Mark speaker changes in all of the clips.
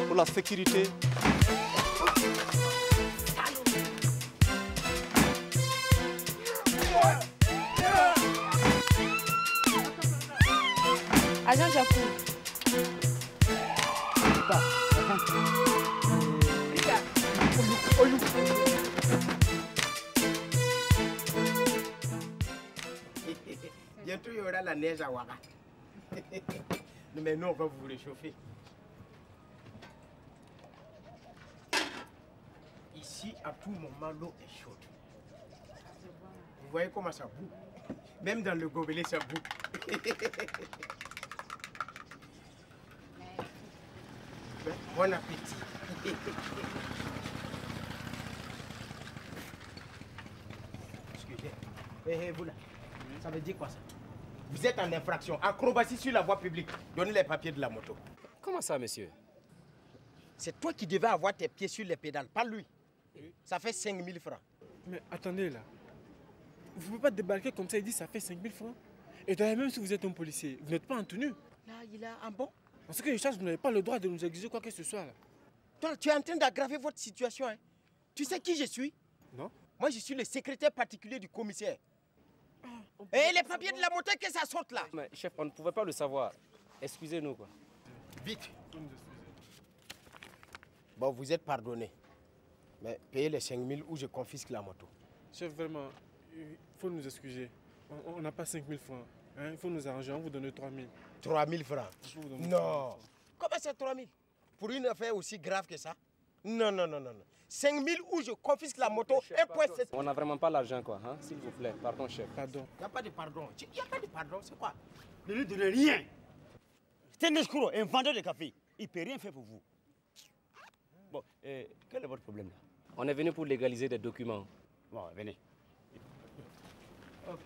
Speaker 1: pour la sécurité.
Speaker 2: Agent Jacou.
Speaker 3: Bientôt, il y aura la neige à Ouaga. Mais nous, on va vous réchauffer. Ici, à tout moment, l'eau est chaude. Vous voyez comment ça boue? Même dans le gobelet, ça boue. Bon appétit. Excusez. Hé, vous là. Ça veut dire quoi ça? Vous êtes en infraction. Acrobatie sur la voie publique. Donnez les papiers de la moto.
Speaker 4: Comment ça, monsieur?
Speaker 3: C'est toi qui devais avoir tes pieds sur les pédales, pas lui. Oui. Ça fait 5 000 francs.
Speaker 5: Mais attendez là. Vous ne pouvez pas débarquer comme ça et dire ça fait 5 000 francs. Et d'ailleurs, même si vous êtes un policier, vous n'êtes pas en tenue.
Speaker 3: Là, il a un bon.
Speaker 5: Parce que je pense que vous n'avez pas le droit de nous exiger quoi que ce soit là.
Speaker 3: Toi, tu es en train d'aggraver votre situation. Hein. Tu sais qui je suis?
Speaker 5: Non.
Speaker 3: Moi, je suis le secrétaire particulier du commissaire. Et les papiers de la moto, que ça saute là.
Speaker 4: Mais chef, on ne pouvait pas le savoir. Excusez-nous quoi.
Speaker 3: Vite. Bon, vous êtes pardonné. Mais payez les 5 000 ou je confisque la moto.
Speaker 5: Chef, vraiment, il faut nous excuser. On n'a pas 5 000 francs. Hein? Il faut nous arranger, on vous donne 3 000.
Speaker 3: 3 000 francs? Non. Comment c'est 3 000? Pour une affaire aussi grave que ça? Non, non, non, non. 5 000 ou je confisque la moto, 1,7.
Speaker 4: On n'a vraiment pas l'argent, quoi, hein? S'il vous plaît. Pardon, chef.
Speaker 5: Pardon.
Speaker 3: Il n'y a pas de pardon. Il n'y a pas de pardon, c'est quoi?
Speaker 6: Ne lui donnez rien. C'est un escroc, un vendeur de café. Il ne peut rien faire pour vous. Bon, quel est votre problème là?
Speaker 4: On est venu pour légaliser des documents.
Speaker 6: Bon, venez.
Speaker 3: Ok.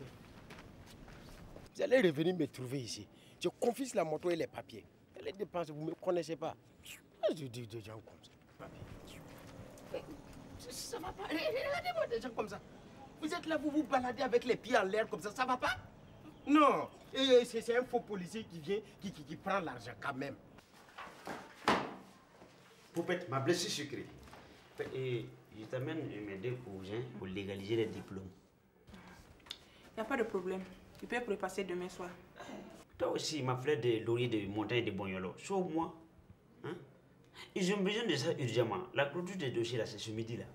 Speaker 3: Vous allez revenir me trouver ici. Je confisque la moto et les papiers. Et les dépenses, vous ne me connaissez pas. Je dis des gens comme ça. Ça va pas. Regardez-moi des gens comme ça. Vous êtes là, vous vous baladez avec les pieds en l'air comme ça va pas? Non. C'est un faux policier qui vient, qui prend l'argent quand même.
Speaker 6: Poupette m'a blessé sucré. Et je t'amène m'aider pour légaliser les diplômes.
Speaker 2: Il n'y a pas de problème. Tu peux repasser demain soir.
Speaker 6: Toi aussi, ma fleur de laurier de montagne de Bognolo. Sauve-moi. Hein? Ils ont besoin de ça urgemment. La clôture des dossiers, là, c'est ce midi-là.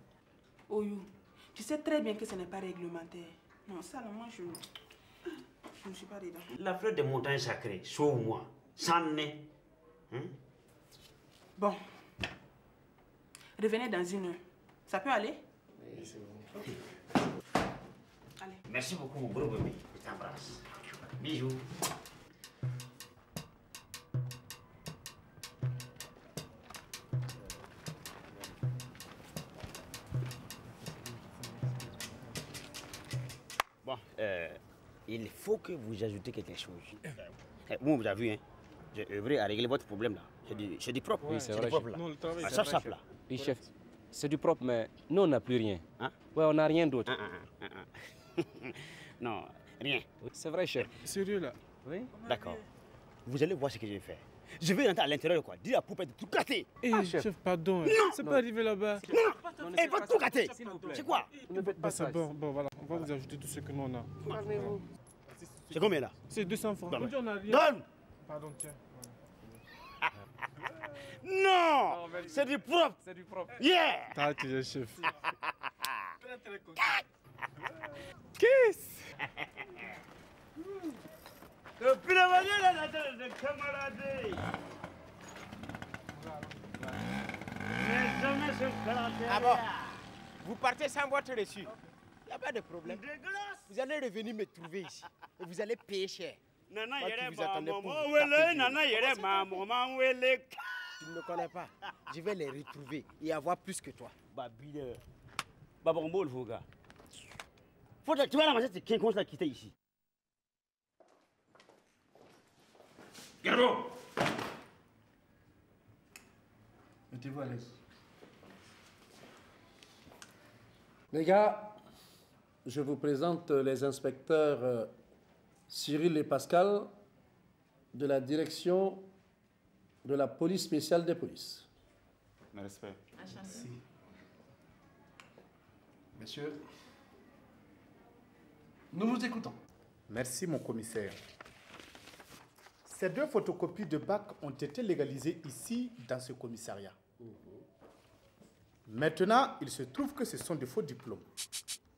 Speaker 2: Oyou, tu sais très bien que ce n'est pas réglementaire. Non, ça, là, moi, je ne suis pas dedans.
Speaker 6: La fleur des montagnes sacrées, sauve-moi. Sans nez. Hein?
Speaker 2: Bon. Revenez dans 1 heure. Ça peut aller?
Speaker 6: Oui, c'est bon.
Speaker 2: Allez.
Speaker 6: Merci beaucoup, mon gros bébé. Je t'embrasse. Bisous. Bon, il faut que vous ajoutez quelque chose. Moi, vous avez vu, hein, j'ai œuvré à régler votre problème là. C'est du propre.
Speaker 4: Oui, c'est vrai.
Speaker 6: Propre, là.
Speaker 5: Non, le travail,
Speaker 6: Ah, ça, là.
Speaker 4: Oui, chef. C'est du propre, mais nous, on n'a plus rien.
Speaker 6: Hein?
Speaker 4: Ouais, on n'a rien d'autre.
Speaker 6: Non, rien.
Speaker 4: Oui, c'est vrai, chef.
Speaker 5: Sérieux là?
Speaker 4: Oui.
Speaker 6: D'accord. Vous allez voir ce que je vais faire. Je vais rentrer à l'intérieur, quoi. Dire à Poupette de tout gâter.
Speaker 5: Eh, chef, pardon. C'est pas arrivé là-bas.
Speaker 6: Non, elle va tout gâter. C'est quoi?
Speaker 4: Ne faites pas ça.
Speaker 5: Bon, voilà. On va vous ajouter tout ce que nous on a.
Speaker 4: Calmez-vous.
Speaker 6: C'est combien là?
Speaker 5: C'est 200 francs.
Speaker 6: Donne.
Speaker 5: On a rien.
Speaker 6: Donne.
Speaker 5: Pardon, tiens.
Speaker 6: Non, c'est du propre.
Speaker 4: C'est du propre.
Speaker 6: Yeah.
Speaker 5: T'as tu chef. Très, très content.
Speaker 6: Kiss. Depuis la manière là, de camaraderie. Mais jamais ce caractère.
Speaker 3: Ah bon? Vous partez sans votre reçu. Il n'y a pas de problème. Vous allez revenir me trouver ici. Et vous allez payer cher.
Speaker 6: Nana
Speaker 3: Moi qui
Speaker 6: yere
Speaker 3: vous attendais pour
Speaker 6: maman
Speaker 3: vous
Speaker 6: wele,
Speaker 3: taper du
Speaker 6: nana yere maman wele.
Speaker 3: Tu ne me connais pas. Je vais les retrouver et avoir plus que toi.
Speaker 6: Babile. Babombo le gars. Faut que tu vas ramasser ces 15 là qui étaient ici. Garbo.
Speaker 1: Mettez-vous à l'aise. Les gars, je vous présente les inspecteurs Cyril et Pascal de la direction de la police spéciale des polices.
Speaker 7: Mes respects.
Speaker 1: Merci. Messieurs, nous vous écoutons.
Speaker 8: Merci, mon commissaire. Ces 2 photocopies de bac ont été légalisées ici, dans ce commissariat. Maintenant, il se trouve que ce sont de faux diplômes.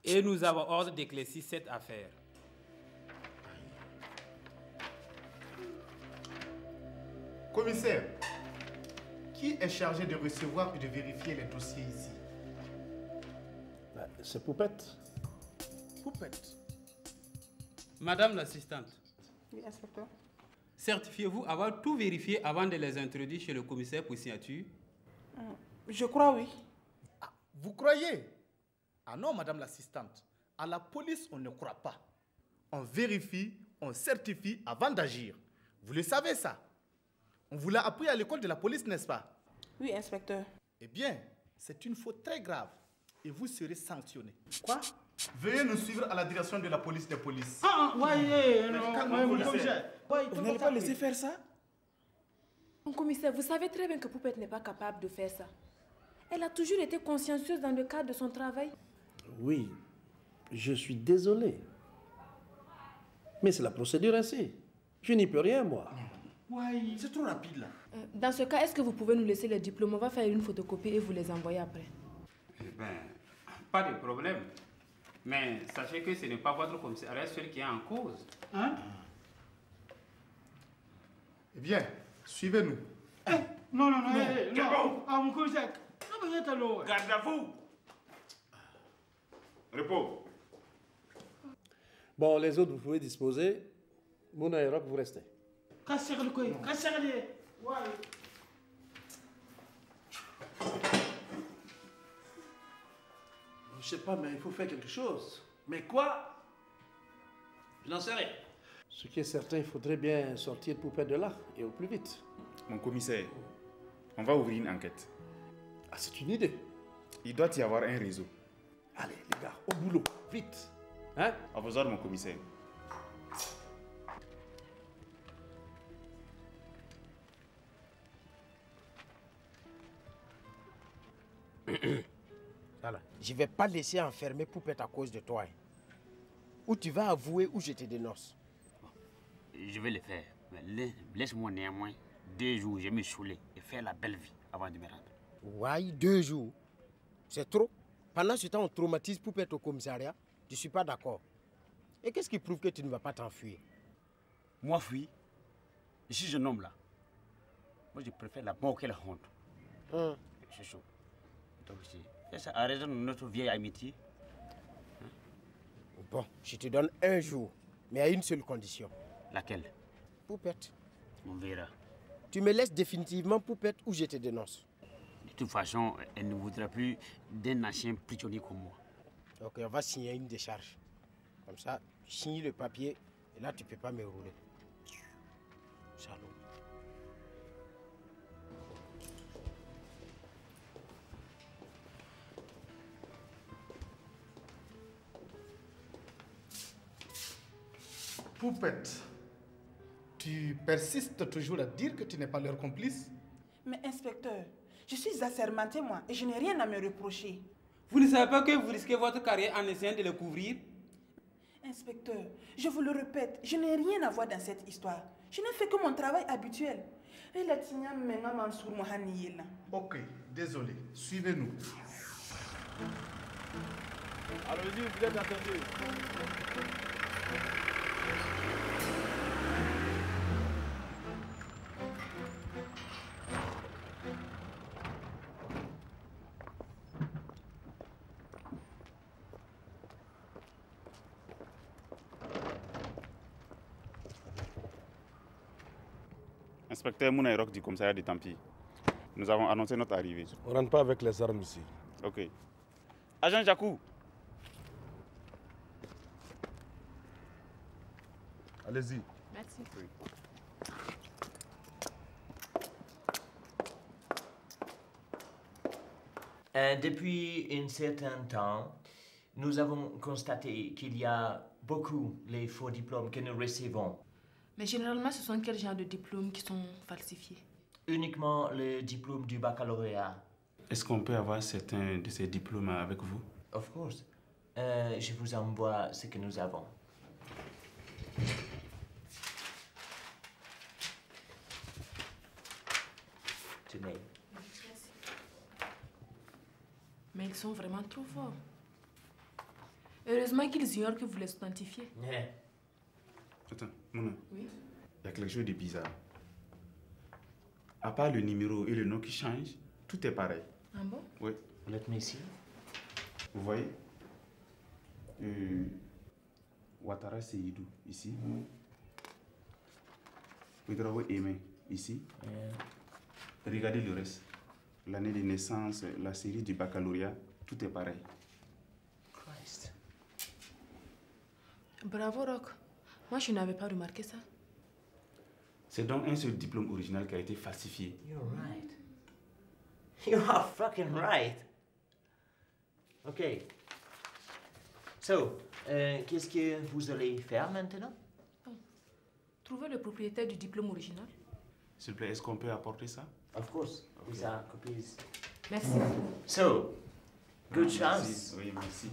Speaker 9: Et nous avons ordre d'éclaircir cette affaire.
Speaker 8: Commissaire, qui est chargé de recevoir et de vérifier les dossiers ici?
Speaker 1: C'est Poupette.
Speaker 8: Poupette.
Speaker 9: Madame l'assistante,
Speaker 2: Oui, inspecteur.
Speaker 9: certifiez-vous avoir tout vérifié avant de les introduire chez le commissaire pour signature?
Speaker 2: Je crois oui.
Speaker 8: Vous croyez? Ah non, madame l'assistante. À la police, on ne croit pas. On vérifie, on certifie avant d'agir. Vous le savez ça? On vous l'a appris à l'école de la police, n'est-ce pas?
Speaker 2: Oui, inspecteur.
Speaker 8: Eh bien, c'est une faute très grave et vous serez sanctionné. Quoi? Veuillez nous suivre à la direction de la police des polices.
Speaker 5: Vous n'allez pas laisser faire ça?
Speaker 10: Mon commissaire, vous savez très bien que Poupette n'est pas capable de faire ça. Elle a toujours été consciencieuse dans le cadre de son travail.
Speaker 1: Oui, je suis désolé. Mais c'est la procédure ainsi. Je n'y peux rien, moi.
Speaker 5: Ouais, c'est trop rapide là.
Speaker 10: Dans ce cas, est-ce que vous pouvez nous laisser les diplômes? On va faire une photocopie et vous les envoyer après.
Speaker 9: Eh bien, pas de problème. Mais sachez que ce n'est pas votre commissariat seul qui est en cause.
Speaker 5: Hein?
Speaker 8: Eh bien, suivez-nous.
Speaker 5: Non. Ah, mon commissaire.
Speaker 6: Garde à vous. Repos.
Speaker 1: Bon, les autres, vous pouvez disposer. Mouna et Rock, vous restez. Je sais pas, mais il faut faire quelque chose. Mais quoi? Je n'en sais rien. Ce qui est certain, il faudrait bien sortir Poupette de là, et au plus vite.
Speaker 7: Mon commissaire, on va ouvrir une enquête.
Speaker 1: Ah, c'est une idée.
Speaker 7: Il doit y avoir un réseau.
Speaker 1: Allez, les gars, au boulot, vite. Hein?
Speaker 7: À vos ordres, mon commissaire.
Speaker 3: Je ne vais pas laisser enfermer Poupette à cause de toi. Ou tu vas avouer ou je te dénonce.
Speaker 6: Je vais le faire. Mais laisse-moi néanmoins 2 jours, je me saouler et faire la belle vie avant de me rendre.
Speaker 3: Ouais, 2 jours. C'est trop. Pendant ce temps, on traumatise Poupette au commissariat. Je ne suis pas d'accord. Et qu'est-ce qui prouve que tu ne vas pas t'enfuir?
Speaker 6: Moi, fuis. Je suis un homme là. Moi, je préfère la mort que la honte. C'est chaud. Donc, c'est à raison de notre vieille amitié.
Speaker 3: Bon, je te donne 1 jour, mais à une seule condition.
Speaker 6: Laquelle?
Speaker 3: Poupette.
Speaker 6: On verra.
Speaker 3: Tu me laisses définitivement Poupette ou je te dénonce.
Speaker 6: De toute façon, elle ne voudra plus d'un ancien prisonnier comme moi.
Speaker 3: Ok, on va signer une décharge. Comme ça, tu signes le papier et là, tu ne peux pas me rouler. Salaud.
Speaker 8: Poupette, tu persistes toujours à dire que tu n'es pas leur complice?
Speaker 2: Mais inspecteur, je suis assermenté moi et je n'ai rien à me reprocher.
Speaker 9: Vous ne savez pas que vous risquez votre carrière en essayant de le couvrir?
Speaker 2: Inspecteur, je vous le répète, je n'ai rien à voir dans cette histoire. Je n'ai fait que mon travail habituel. Et la tigna menga Mansour Mohani là.
Speaker 8: Ok, désolé. Suivez-nous.
Speaker 5: Allez-y, vous êtes attendus.
Speaker 7: Inspecteur Mouna Rock du commissariat de Tampi. Nous avons annoncé notre arrivée.
Speaker 11: On ne rentre pas avec les armes ici.
Speaker 7: Ok. Agent Jacou.
Speaker 11: Allez-y.
Speaker 10: Merci.
Speaker 7: Oui.
Speaker 12: Depuis un certain temps, nous avons constaté qu'il y a beaucoup les faux diplômes que nous recevons.
Speaker 10: Mais généralement, ce sont quel genre de diplômes qui sont falsifiés?
Speaker 12: uniquement le diplôme du baccalauréat.
Speaker 7: Est-ce qu'on peut avoir certains de ces diplômes avec vous?
Speaker 12: Of course. Je vous envoie ce que nous avons. Tenez.
Speaker 10: Mais ils sont vraiment trop forts. Heureusement qu'ils ignorent que vous les identifiez.
Speaker 12: Yeah.
Speaker 7: Attends, Mouna.
Speaker 10: Oui.
Speaker 7: Il y a quelque chose de bizarre. À part le numéro et le nom qui changent, tout est pareil.
Speaker 10: Ah bon?
Speaker 7: Oui.
Speaker 12: Let me see.
Speaker 7: Vous voyez? Ouattara Seydou, ici. Ouedraogo Aimé, ici. Regardez le reste. L'année de naissance, la série du baccalauréat, tout est pareil.
Speaker 12: Christ.
Speaker 10: Bravo, Rock. Moi, je n'avais pas remarqué ça.
Speaker 7: C'est donc un seul diplôme original qui a été falsifié.
Speaker 12: You're right. You are fucking right. Ok. So, qu'est-ce que vous allez faire maintenant?
Speaker 10: Trouver le propriétaire du diplôme original.
Speaker 7: S'il vous plaît, est-ce qu'on peut apporter ça?
Speaker 12: Of course. These are copies.
Speaker 10: Merci.
Speaker 12: So, good chance.
Speaker 7: Oui, merci.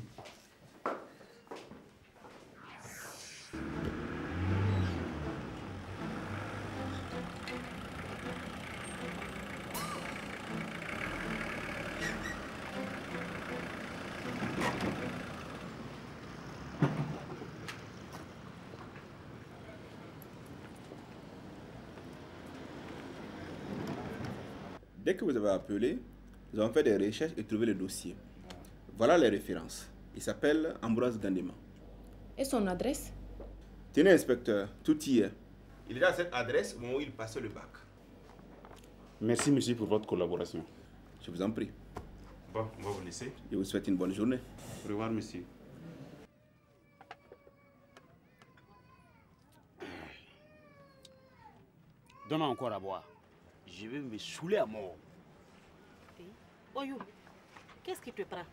Speaker 13: Dès que vous avez appelé, nous avons fait des recherches et trouvé le dossier. Voilà les références. Il s'appelle Ambroise Gandema.
Speaker 10: Et son adresse?
Speaker 13: Tenez, inspecteur, tout y est. Il est à cette adresse au moment où il passait le bac.
Speaker 7: Merci, monsieur, pour votre collaboration.
Speaker 13: Je vous en prie.
Speaker 7: Bon, on va vous laisser.
Speaker 13: Je vous souhaite une bonne journée.
Speaker 7: Au revoir, monsieur.
Speaker 6: Donne-moi encore à boire. Je vais me saouler à mort.
Speaker 14: Oyou, qu'est-ce qui te prend?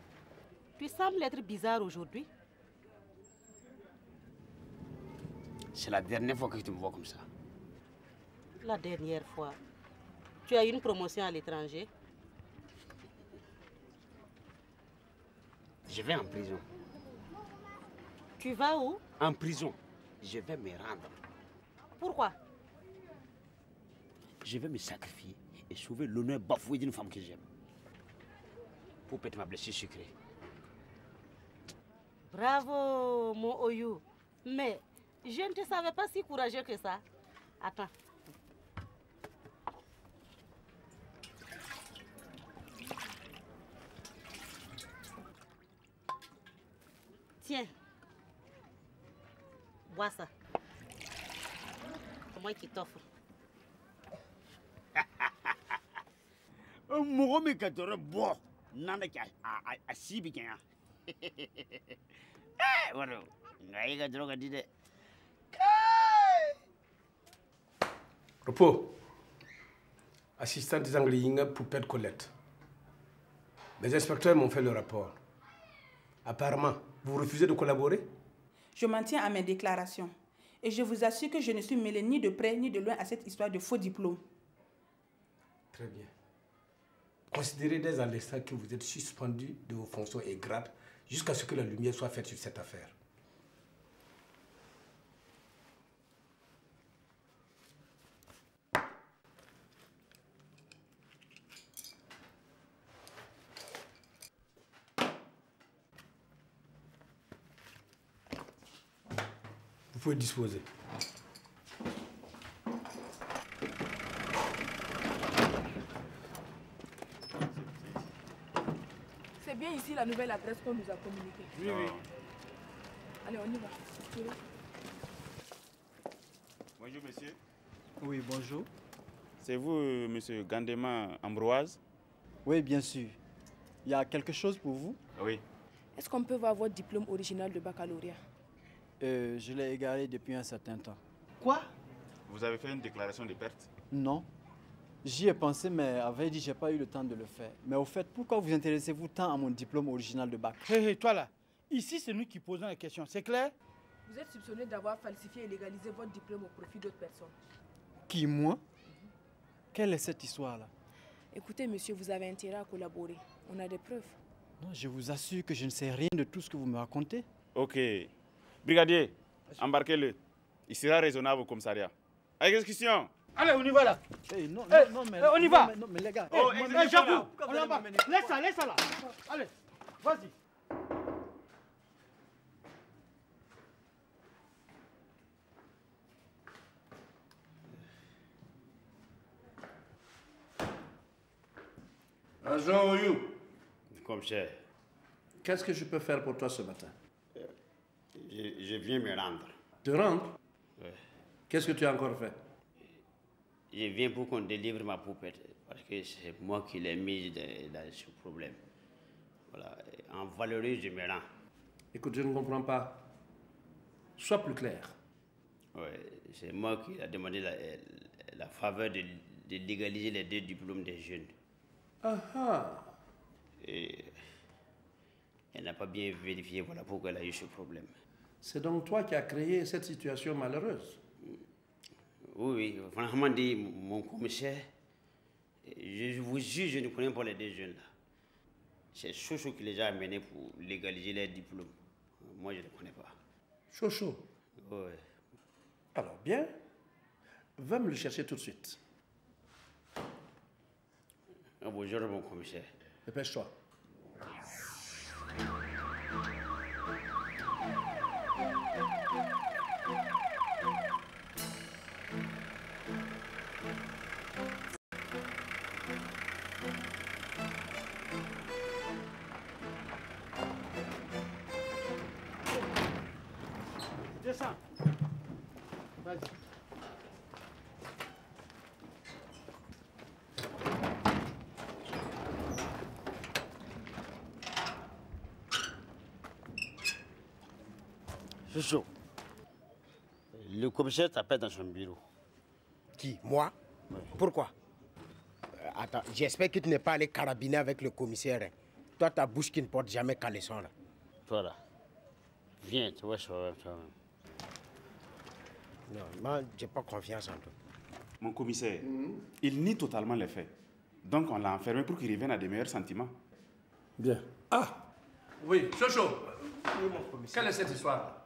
Speaker 14: Tu sembles être bizarre aujourd'hui.
Speaker 6: C'est la dernière fois que tu me vois comme ça.
Speaker 14: La dernière fois. Tu as eu une promotion à l'étranger.
Speaker 6: Je vais en prison.
Speaker 14: Tu vas où?
Speaker 6: En prison. Je vais me rendre.
Speaker 14: Pourquoi?
Speaker 6: Je vais me sacrifier et sauver l'honneur bafoué d'une femme que j'aime. Pour peut-être ma blessure sucrée.
Speaker 14: Bravo, mon Oyou. Mais je ne te savais pas si courageux que ça. Attends. Tiens. Bois ça. C'est moi qui t'offre.
Speaker 6: Mɔgɔ min ka jɔrɔ bɔ nana kɛ a si bi kɛ yan wari nka e ka jɔrɔ ka di dɛ.
Speaker 1: Repos. Assistant des Anglais, Poupette Colette. Les inspecteurs m'ont fait le rapport. Apparemment, vous refusez de collaborer?
Speaker 2: Je m'en tiens à mes déclarations. Et je vous assure que je ne suis mêlée ni de près ni de loin à cette histoire de faux diplôme.
Speaker 1: Très bien. Considérez dès à l'instant que vous êtes suspendu de vos fonctions et grades jusqu'à ce que la lumière soit faite sur cette affaire. Vous pouvez disposer.
Speaker 10: C'est bien ici la nouvelle adresse qu'on nous a communiquée.
Speaker 5: Oui, oui.
Speaker 10: Allez, on y va.
Speaker 7: Bonjour, monsieur.
Speaker 15: Oui, bonjour.
Speaker 7: C'est vous, monsieur Gandema Ambroise?
Speaker 15: Oui, bien sûr. Il y a quelque chose pour vous?
Speaker 7: Oui.
Speaker 10: Est-ce qu'on peut voir votre diplôme original de baccalauréat?
Speaker 15: Je l'ai égaré depuis un certain temps.
Speaker 7: Quoi? Vous avez fait une déclaration de perte?
Speaker 15: Non. J'y ai pensé, mais à vrai dire, j'ai pas eu le temps de le faire. Mais au fait, pourquoi vous intéressez-vous tant à mon diplôme original de bac?
Speaker 16: Hé, toi là, ici c'est nous qui posons la question, c'est clair?
Speaker 10: Vous êtes soupçonné d'avoir falsifié et légalisé votre diplôme au profit d'autres personnes.
Speaker 15: Qui, moi? Quelle est cette histoire-là?
Speaker 10: Écoutez, monsieur, vous avez intérêt à collaborer. On a des preuves.
Speaker 15: Non, je vous assure que je ne sais rien de tout ce que vous me racontez.
Speaker 7: Ok. Brigadier, embarquez-le. Il sera raisonnable au commissariat. Exécution.
Speaker 16: Allez, on y va là.
Speaker 15: Hey, non,
Speaker 16: Hey,
Speaker 15: non, mais,
Speaker 16: on y va.
Speaker 15: Non, mais les gars.
Speaker 16: Oh,
Speaker 15: hey,
Speaker 16: j'avoue. On l'embarque. Laisse ça là. Allez, vas-y.
Speaker 1: Agent Oyou.
Speaker 6: Commissaire.
Speaker 1: Qu'est-ce que je peux faire pour toi ce matin?
Speaker 6: Je viens me rendre.
Speaker 1: Te rendre?
Speaker 6: Oui.
Speaker 1: Qu'est-ce que tu as encore fait?
Speaker 6: Je viens pour qu'on délivre ma poupette, parce que c'est moi qui l'ai mise dans ce problème. Voilà. En valeureux, je me rends.
Speaker 1: Écoute, je ne comprends pas. Sois plus clair.
Speaker 6: Oui, c'est moi qui ai demandé la faveur de légaliser les 2 diplômes des jeunes.
Speaker 1: Ah ah.
Speaker 6: Et elle n'a pas bien vérifié, voilà pourquoi elle a eu ce problème.
Speaker 1: C'est donc toi qui as créé cette situation malheureuse.
Speaker 6: Oui, franchement dit, mon commissaire, je vous jure, je ne connais pas les 2 jeunes là. C'est Chocho qui les a amenés pour légaliser les diplômes. Moi, je ne les connais pas.
Speaker 1: Chocho?
Speaker 6: Oui.
Speaker 1: Alors bien, va me le chercher tout de suite.
Speaker 6: Bonjour, mon commissaire.
Speaker 1: Dépêche-toi.
Speaker 16: Descends. Vas-y.
Speaker 6: Chocho, le commissaire t'appelle dans son bureau.
Speaker 3: Qui? Moi?
Speaker 6: Oui.
Speaker 3: Pourquoi? Attends, j'espère que tu n'es pas allé carabiner avec le commissaire. Toi, ta bouche qui ne porte jamais caleçon là.
Speaker 6: Toi là, viens, tu vois toi-même.
Speaker 3: Non, moi, j'ai pas confiance en toi.
Speaker 7: Mon commissaire, il nie totalement les faits. Donc on l'a enfermé pour qu'il revienne à des meilleurs sentiments.
Speaker 1: Bien. Ah! Oui, Chocho. Quelle est cette histoire?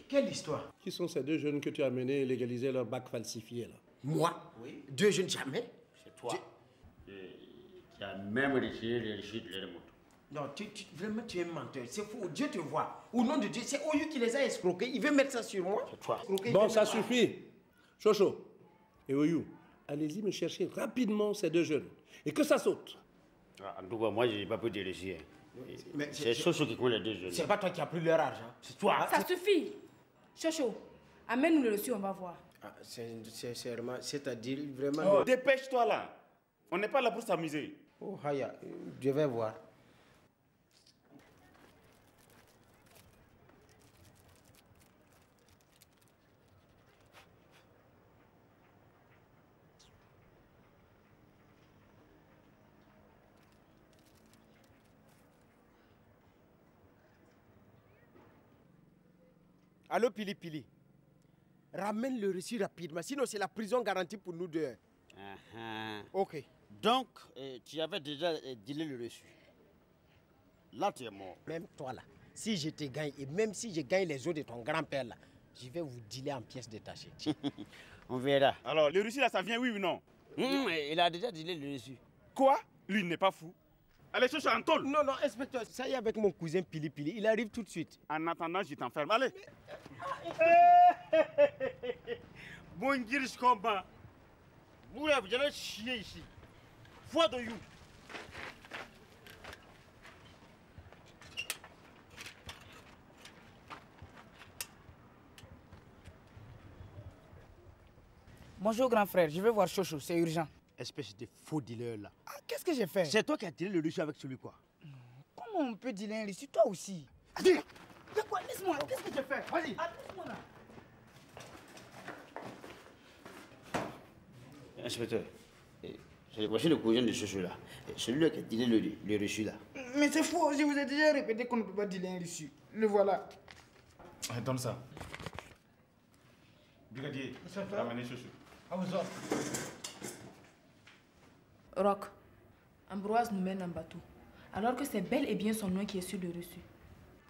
Speaker 3: Quelle histoire?
Speaker 1: Qui sont ces 2 jeunes que tu as amenés légaliser leur bac falsifié là?
Speaker 3: Moi? Oui. 2 jeunes jamais?
Speaker 6: C'est toi. Tu as même retiré les reçus de leur moto.
Speaker 3: Non, vraiment, tu es menteur. C'est faux. Dieu te voit. Au nom de Dieu, c'est Oyu qui les a escroqués. Il veut mettre ça sur moi.
Speaker 6: C'est toi.
Speaker 1: Bon, ça suffit. Chocho et Oyou, allez-y me chercher rapidement ces 2 jeunes. Et que ça saute.
Speaker 6: En tout cas, moi, je n'ai pas pu de reçus. C'est Chocho qui connaît les 2 jeunes.
Speaker 3: C'est pas toi qui as pris leur argent.
Speaker 6: C'est toi.
Speaker 10: Ça suffit. Chocho, amène-nous le reçu, on va voir.
Speaker 3: Ah, sincèrement, c'est-à-dire vraiment...
Speaker 7: Oh, dépêche-toi là. On n'est pas là pour s'amuser.
Speaker 3: Oh, Haya, je vais voir. Allô, Pili Pili. Ramène le reçu rapidement, sinon c'est la prison garantie pour nous 2. Ok.
Speaker 6: Donc, tu avais déjà dealé le reçu. Là, tu es mort.
Speaker 3: Même toi là, si je te gagne, et même si je gagne les os de ton grand-père là, je vais vous dealer en pièces détachées.
Speaker 6: On verra.
Speaker 7: Alors, le reçu là, ça vient oui ou non?
Speaker 6: Il a déjà dealé le reçu.
Speaker 7: Quoi? Lui, il n'est pas fou. Allez, cherche un tôle.
Speaker 3: Non, non, inspecteur, ça y est avec mon cousin Pili Pili, il arrive tout de suite.
Speaker 7: En attendant, je t'enferme. Allez.
Speaker 6: Bon, Giris combat. Vous allez chier ici. Foi de you.
Speaker 16: Bonjour grand frère, je vais voir Chocho, c'est urgent.
Speaker 3: Espèce de faux dealer là.
Speaker 16: Ah, qu'est-ce que j'ai fait?
Speaker 6: C'est toi qui as tiré le reçu avec celui quoi?
Speaker 16: Comment on peut dealer un reçu? Toi aussi. Dis, de quoi? Laisse-moi, qu'est-ce que j'ai fait? Vas-y. Ah, laisse-moi là.
Speaker 6: Inspecteur, voici le cousin de ce là. Celui-là qui a dealé le reçu là.
Speaker 16: Mais c'est faux, je vous ai déjà répété qu'on ne peut pas dealer un reçu. Le voilà.
Speaker 7: Donne ça. Brigadier, ramenez Chouchou.
Speaker 16: À vos ordres.
Speaker 10: Rock, Ambroise nous mène en bateau, alors que c'est bel et bien son nom qui est sur le reçu.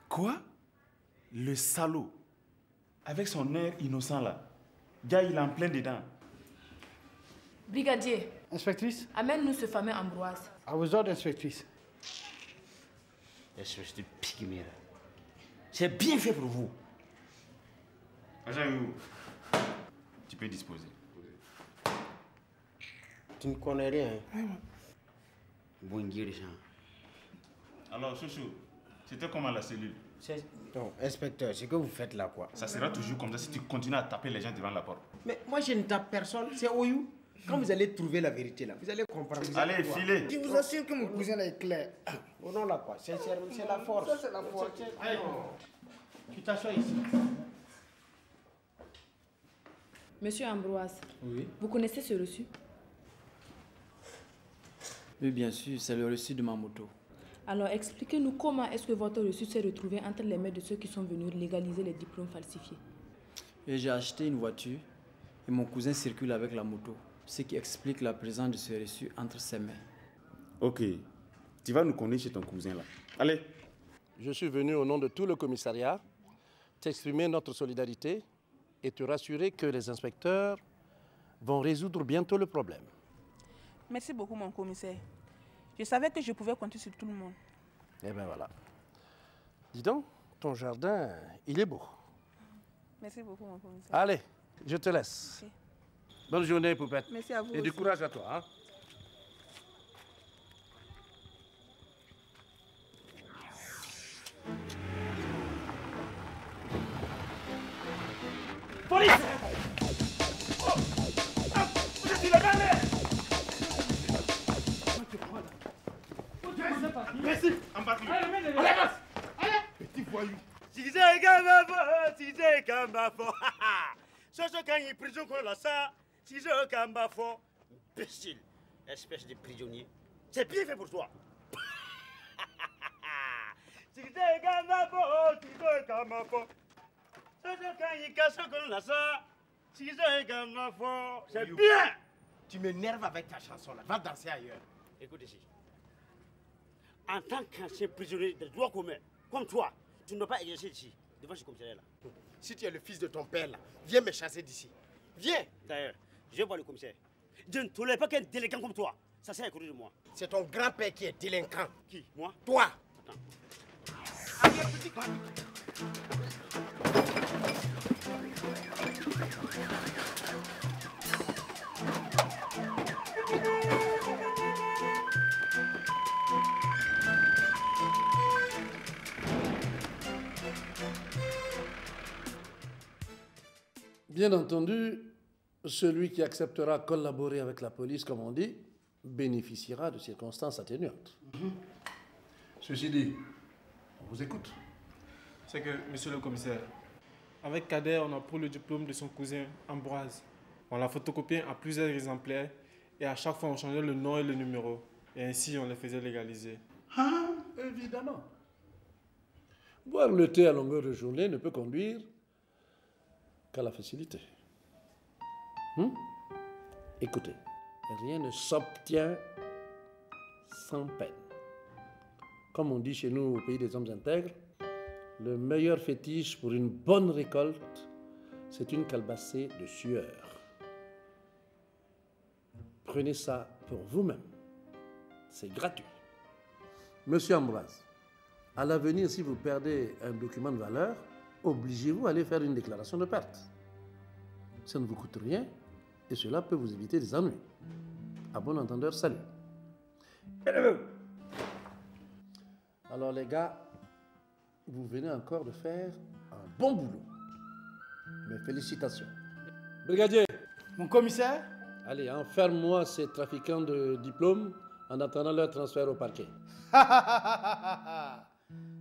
Speaker 7: Quoi? Le salaud. Avec son air innocent là. Gars, il est en plein dedans.
Speaker 10: Brigadier.
Speaker 16: Inspectrice.
Speaker 10: Amène-nous ce fameux Ambroise.
Speaker 16: À vos ordres, inspectrice.
Speaker 6: Espèce de pygmée là. C'est bien fait pour vous.
Speaker 7: Agent Yu, tu peux disposer.
Speaker 3: Tu ne connais rien.
Speaker 7: Alors, Chouchou, c'était comment la cellule?
Speaker 3: Non, inspecteur, ce que vous faites là, quoi.
Speaker 7: Ça sera toujours comme ça si tu continues à taper les gens devant la porte.
Speaker 3: Mais moi, je ne tape personne, c'est Oyou. Quand vous allez trouver la vérité là, vous allez comprendre.
Speaker 7: Allez, filez.
Speaker 16: Je vous assure que mon cousin là est clair.
Speaker 3: Oh non, là, quoi. C'est la force.
Speaker 16: Ça, c'est la force.
Speaker 3: Allez, tu t'assois ici.
Speaker 10: Monsieur Ambroise,
Speaker 15: Oui.
Speaker 10: vous connaissez ce reçu?
Speaker 15: Oui, bien sûr, c'est le reçu de ma moto.
Speaker 10: Alors expliquez-nous comment est-ce que votre reçu s'est retrouvé entre les mains de ceux qui sont venus légaliser les diplômes falsifiés.
Speaker 15: Et j'ai acheté une voiture et mon cousin circule avec la moto, ce qui explique la présence de ce reçu entre ses mains.
Speaker 7: Ok, tu vas nous conduire chez ton cousin là. Allez.
Speaker 1: Je suis venu au nom de tout le commissariat t'exprimer notre solidarité et te rassurer que les inspecteurs vont résoudre bientôt le problème.
Speaker 2: Merci beaucoup, mon commissaire. Je savais que je pouvais compter sur tout le monde.
Speaker 1: Eh bien voilà. Dis donc, ton jardin, il est beau.
Speaker 2: Merci beaucoup, mon commissaire.
Speaker 1: Allez, je te laisse.
Speaker 2: Merci.
Speaker 1: Bonne journée, Poupette.
Speaker 2: Merci à vous
Speaker 1: Et du
Speaker 2: aussi.
Speaker 1: courage à toi. Hein?
Speaker 17: Police! Oh! Ah! Vous êtes illégal!
Speaker 7: Merci, embarque-lui.
Speaker 17: Allez, passe! Allez!
Speaker 7: Petit voyou.
Speaker 17: Si j'ai Gambafo, Soso quand il est prison qu'on l'a ça, si j'ai Gambafo, imbécile, espèce de prisonnier, c'est bien fait pour toi. Si j'ai Gambafo, Soso quand il casse qu'on l'a ça, si j'ai Gambafo, c'est bien.
Speaker 3: Tu m'énerves avec ta chanson là, va danser ailleurs.
Speaker 6: Écoute ici. En tant qu'ancien prisonnier de droit commun, comme toi, tu ne dois pas exercer ici, devant ce commissariat là.
Speaker 3: Si tu es le fils de ton père là, viens me chasser d'ici. Viens.
Speaker 6: D'ailleurs, je vais voir le commissaire. Je ne tolère pas qu'un délinquant comme toi, ça sert à côté de moi.
Speaker 3: C'est ton grand-père qui est délinquant.
Speaker 6: Qui? Moi?
Speaker 3: Toi.
Speaker 6: Attends.
Speaker 3: Allez, petit gars.
Speaker 1: Bien entendu, celui qui acceptera collaborer avec la police, comme on dit, bénéficiera de circonstances atténuantes. Ceci dit, on vous écoute.
Speaker 5: C'est que, monsieur le commissaire, avec Kader, on a pris le diplôme de son cousin Ambroise. On l'a photocopié à plusieurs exemplaires et à chaque fois on changeait le nom et le numéro. Et ainsi on les faisait légaliser.
Speaker 1: Ah, évidemment. Boire le thé à longueur de journée ne peut conduire qu'à la facilité. Écoutez, rien ne s'obtient sans peine. Comme on dit chez nous au pays des hommes intègres, le meilleur fétiche pour une bonne récolte, c'est une calebassée de sueur. Prenez ça pour vous-même. C'est gratuit. Monsieur Ambroise, à l'avenir, si vous perdez un document de valeur, obligez-vous à aller faire une déclaration de perte. Ça ne vous coûte rien et cela peut vous éviter des ennuis. À bon entendeur, salut. Alors les gars, vous venez encore de faire un bon boulot. Mes félicitations. Brigadier.
Speaker 16: Mon commissaire.
Speaker 1: Allez, enferme-moi ces trafiquants de diplômes en attendant leur transfert au parquet.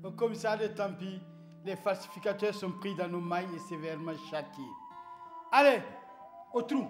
Speaker 16: Mon commissaire de Tampi, les falsificateurs sont pris dans nos mailles et sévèrement châtiés. Allez, au trou.